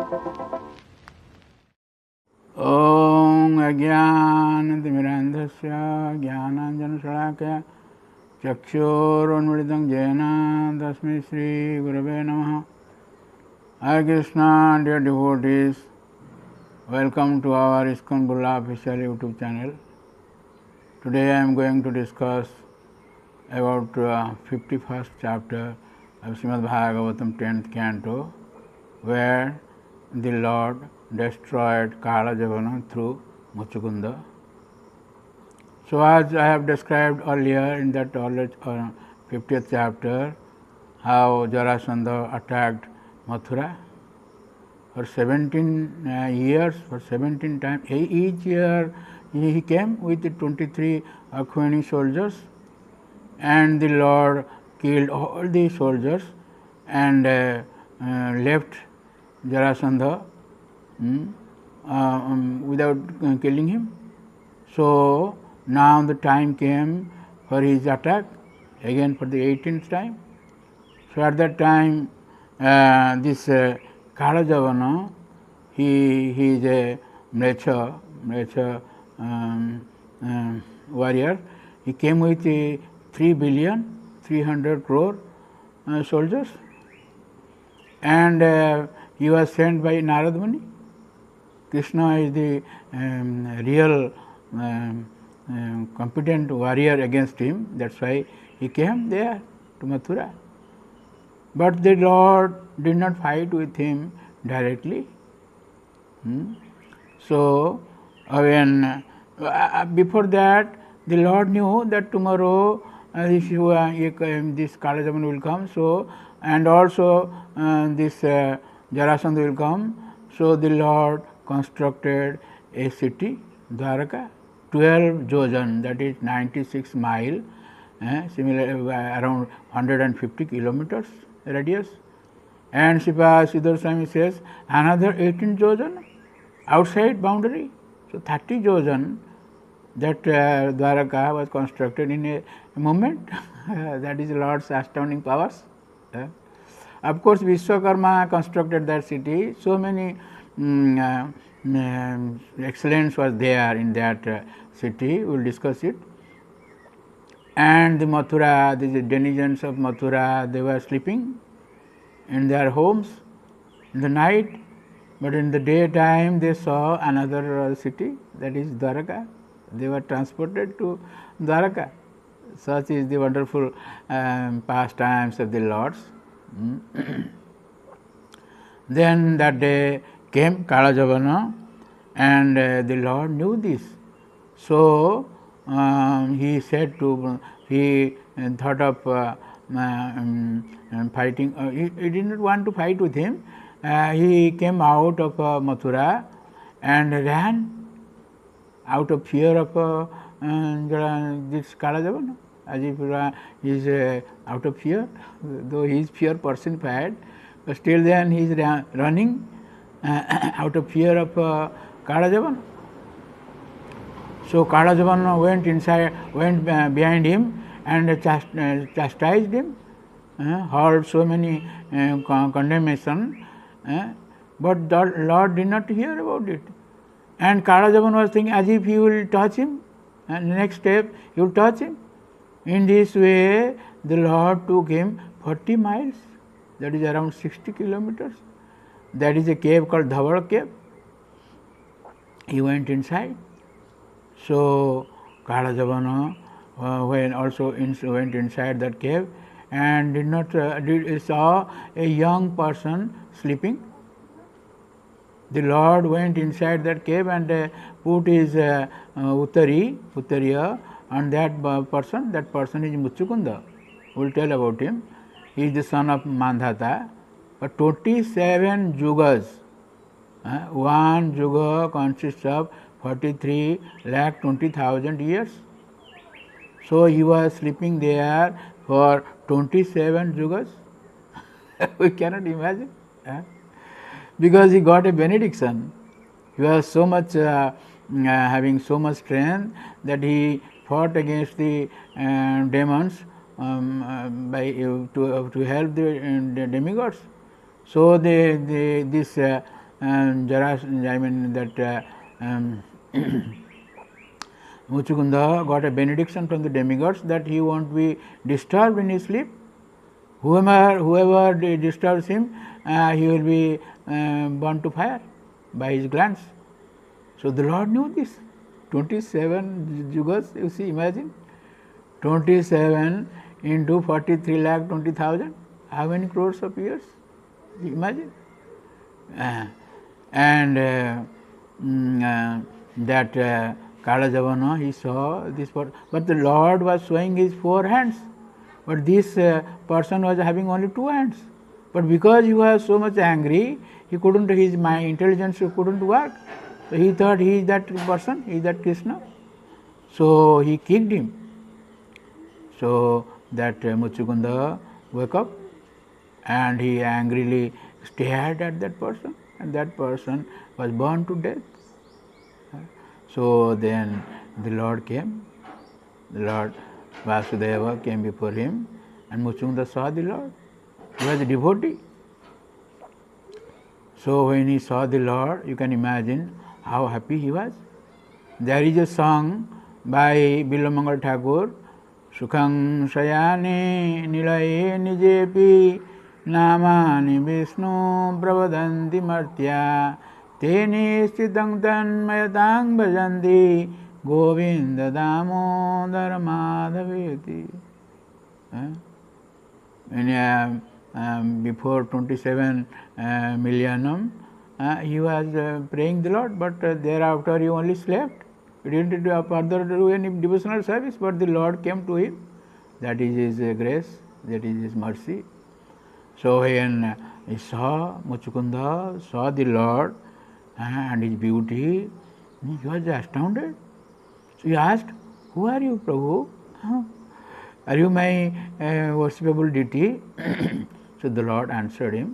ॐ अज्ञानतिमिरान्धस्य ज्ञानाञ्जनशलाकया चक्षुरुन्मिलितं येन तस्मै श्रीगुरवे नमः. Hare Krishna, dear devotees, welcome to our ISKCON Bulla official YouTube channel. Today I am going to discuss about 51st chapter of Srimad Bhagavatam 10th canto, where the Lord destroyed Kala Javana through Muchukunda. So as I have described earlier in that 50th chapter, how Jarasandha attacked Mathura for 17 years, for 17 times. Each year he came with 23 Akhwani soldiers, and the Lord killed all the soldiers and left Jarasandha without killing him. So now the time came for his attack, again for the 18th time. So at that time, this Kalajavana, he is a Mlecha warrior. He came with 3,300,000,000 soldiers, and he was sent by Narad Muni. Krishna is the real competent warrior against him. That's why he came there to Mathura. But the Lord did not fight with him directly. So when before that, the Lord knew that tomorrow this Kalajavana will come. So and also this Jarasandha will come. So the Lord constructed a city, Dwaraka, 12 jojan, that is 96 miles, similar around 150 kilometers radius. And Sripa Siddhar says another 18 jojan outside boundary. So 30 jojan, that Dwaraka was constructed in a moment. That is Lord's astounding powers. Of course, Vishwakarma constructed that city. So many excellence was there in that city. We will discuss it. And the Mathura, the denizens of Mathura, they were sleeping in their homes in the night, but in the daytime they saw another city, that is Dwaraka. They were transported to Dwaraka. Such is the wonderful pastimes of the Lords. Then that day came Kalajavana, and the Lord knew this. So he said he thought of fighting. He did not want to fight with him. He came out of Mathura and ran out of fear of this Kalajavana, as if he is out of fear, though he is fear personified, but still then he is running out of fear of Kalajavana. So Kalajavana went behind him and chastised him, heard so many condemnation, but the Lord did not hear about it. And Kalajavana was thinking as if he will touch him, and the next step he will touch him. In this way, the Lord took him 40 miles, that is around 60 kilometers. That is a cave called Dhaval cave. He went inside. So Kalajavana went inside that cave and saw a young person sleeping. The Lord went inside that cave and put his Uttariya on that person. That person is Muchukunda. We will tell about him. He is the son of Mandhata. But 27 yugas. One yuga consists of 43,20,000 years. So he was sleeping there for 27 yugas. We cannot imagine. Because he got a benediction. He was so much having so much strength that he fought against the demons to help the demigods. So this Muchukunda got a benediction from the demigods that he won't be disturbed in his sleep. Whoever disturbs him, he will be burned to fire by his glance. So the Lord knew this. 27 yugas, you see, imagine. 27 into 43 lakh 20,000. How many crores of years? Imagine. That Kala Javana, he saw this, but the Lord was showing his 4 hands. But this person was having only 2 hands. But because he was so much angry, he couldn't, his mind, intelligence couldn't work. So he thought he is that person, he is that Krishna. So he kicked him. So that Muchukunda woke up and he angrily stared at that person, and that person was burned to death. So then the Lord came, the Lord Vasudeva came before him, and Muchukunda saw the Lord. He was a devotee. So when he saw the Lord, you can imagine how happy he was. There is a song by Bilamangal Thakur, Sukhang Sayane Nilaye Nijepi Namani Vishnu Pravadanti Martya Teni Stitang Tanmayatang Bhajanti Govinda Damodara Madhaveti. Before 27 millennium, he was praying the Lord, but thereafter he only slept. He didn't further do any devotional service, but the Lord came to him. That is his grace, that is his mercy. So when he saw Muchukunda, saw the Lord and his beauty, he was astounded. So he asked, "Who are you, Prabhu? Are you my worshipable deity?" So the Lord answered him.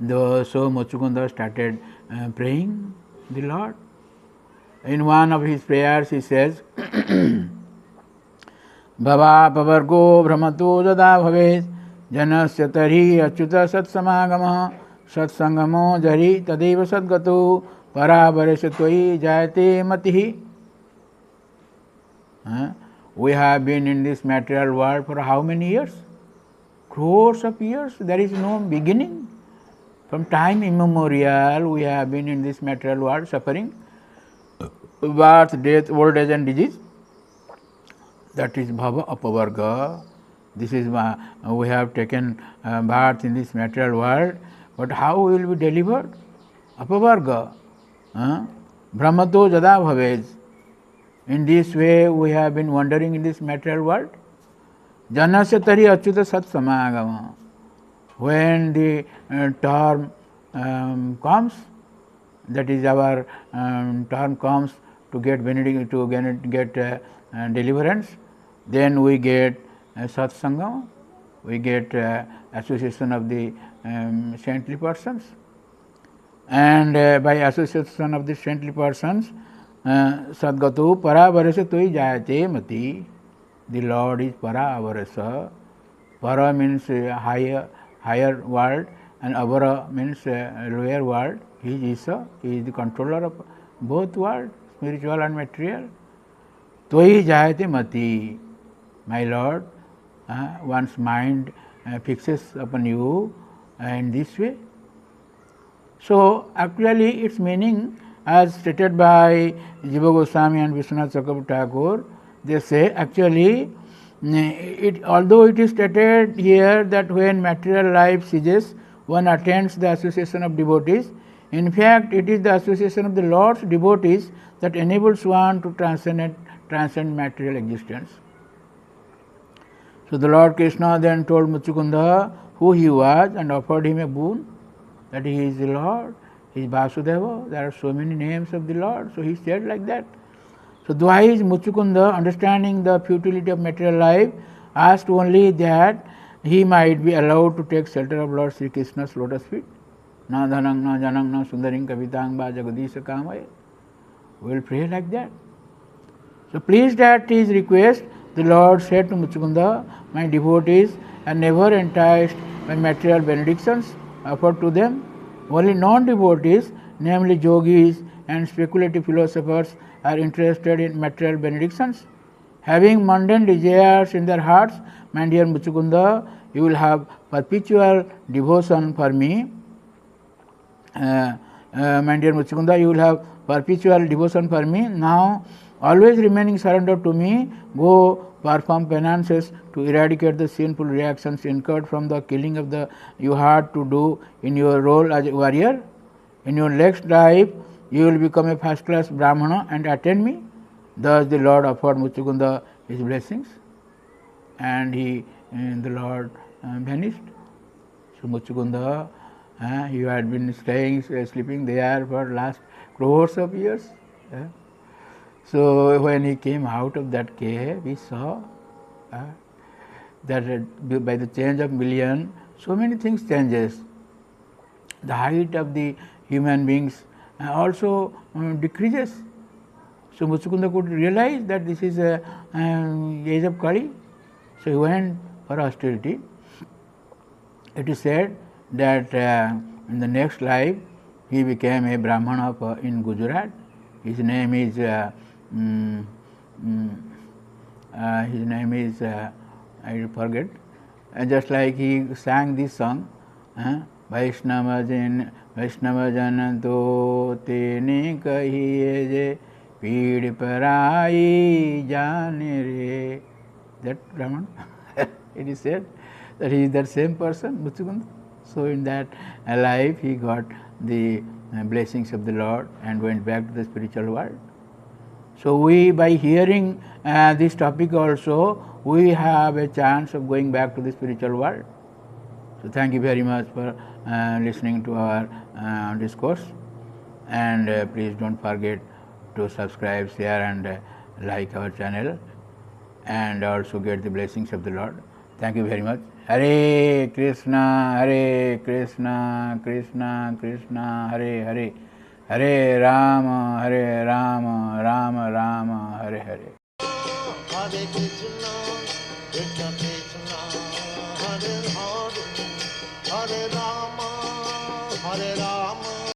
So Muchukunda started praying the Lord. In one of his prayers he says, Bhava pavargo brahmato jada bhavet janasya tari achyuta satsamagama satsangamo jari tadeva sadgato paravarasya tvai jayate matihi. We have been in this material world for how many years? Crores of years. There is no beginning. From time immemorial, we have been in this material world suffering birth, death, old age and disease. That is bhava apavarga. This is we have taken birth in this material world, but how will we be delivered? Apavarga. Brahmato jada bhavej. In this way we have been wandering in this material world. Janasya tari achyuta sat samagama. When the term comes, that is our term comes to get benedict, to get deliverance, then we get satsanga, we get association of the saintly persons, and by association of the saintly persons, sadgatu paravarasa toi jayate mati. The Lord is paravarasa. Para means higher world, and avara means lower world. He is Isa. He is the controller of both worlds, spiritual and material. Tvai jayate mati. My Lord, one's mind fixes upon you in this way. So actually its meaning, as stated by Jiva Goswami and Vishwanath Chakravarti Thakur, they say actually, although it is stated here that when material life ceases, one attains the association of devotees, in fact it is the association of the Lord's devotees that enables one to transcend material existence. So the Lord Krishna then told Muchukunda who he was and offered him a boon, that he is the Lord, he is Vasudeva. There are so many names of the Lord, so he said like that. So otherwise Muchukunda, understanding the futility of material life, asked only that he might be allowed to take shelter of Lord Sri Krishna's lotus feet. Na dhanang, na janang, na sundaring kavitang ba jagadisha kamaya. We will pray like that. So pleased at his request, the Lord said to Muchukunda, my devotees are never enticed by material benedictions offered to them. Only non-devotees, namely yogis and speculative philosophers, are interested in material benedictions. Having mundane desires in their hearts, my dear Muchukunda, you will have perpetual devotion for me. My dear Muchukunda, you will have perpetual devotion for me. Now, always remaining surrendered to me, go perform penances to eradicate the sinful reactions incurred from the killing of the you had to do in your role as a warrior. In your next life, you will become a first-class Brahmana and attend me. Thus the Lord offered Muchukunda his blessings, and the Lord vanished. So Muchukunda, he had been sleeping there for last crores of years. So when he came out of that cave, we saw that by the change of million, so many things changes. The height of the human beings also decreases. So Muchukunda could realize that this is a age of Kali. So he went for austerity. It is said that in the next life he became a Brahmana in Gujarat. His name is I forget. Just like he sang this song, Vaishnava Jan to tene kahiye je peed parai jane re. That Brahman, it is said that he is that same person, Muchukunda. So in that life he got the blessings of the Lord and went back to the spiritual world. So we, by hearing this topic also, we have a chance of going back to the spiritual world. So thank you very much for listening to our discourse, and please don't forget to subscribe, share and like our channel, and also get the blessings of the Lord. Thank you very much. Hare Krishna, Krishna Krishna, Hare Hare, Hare Rama,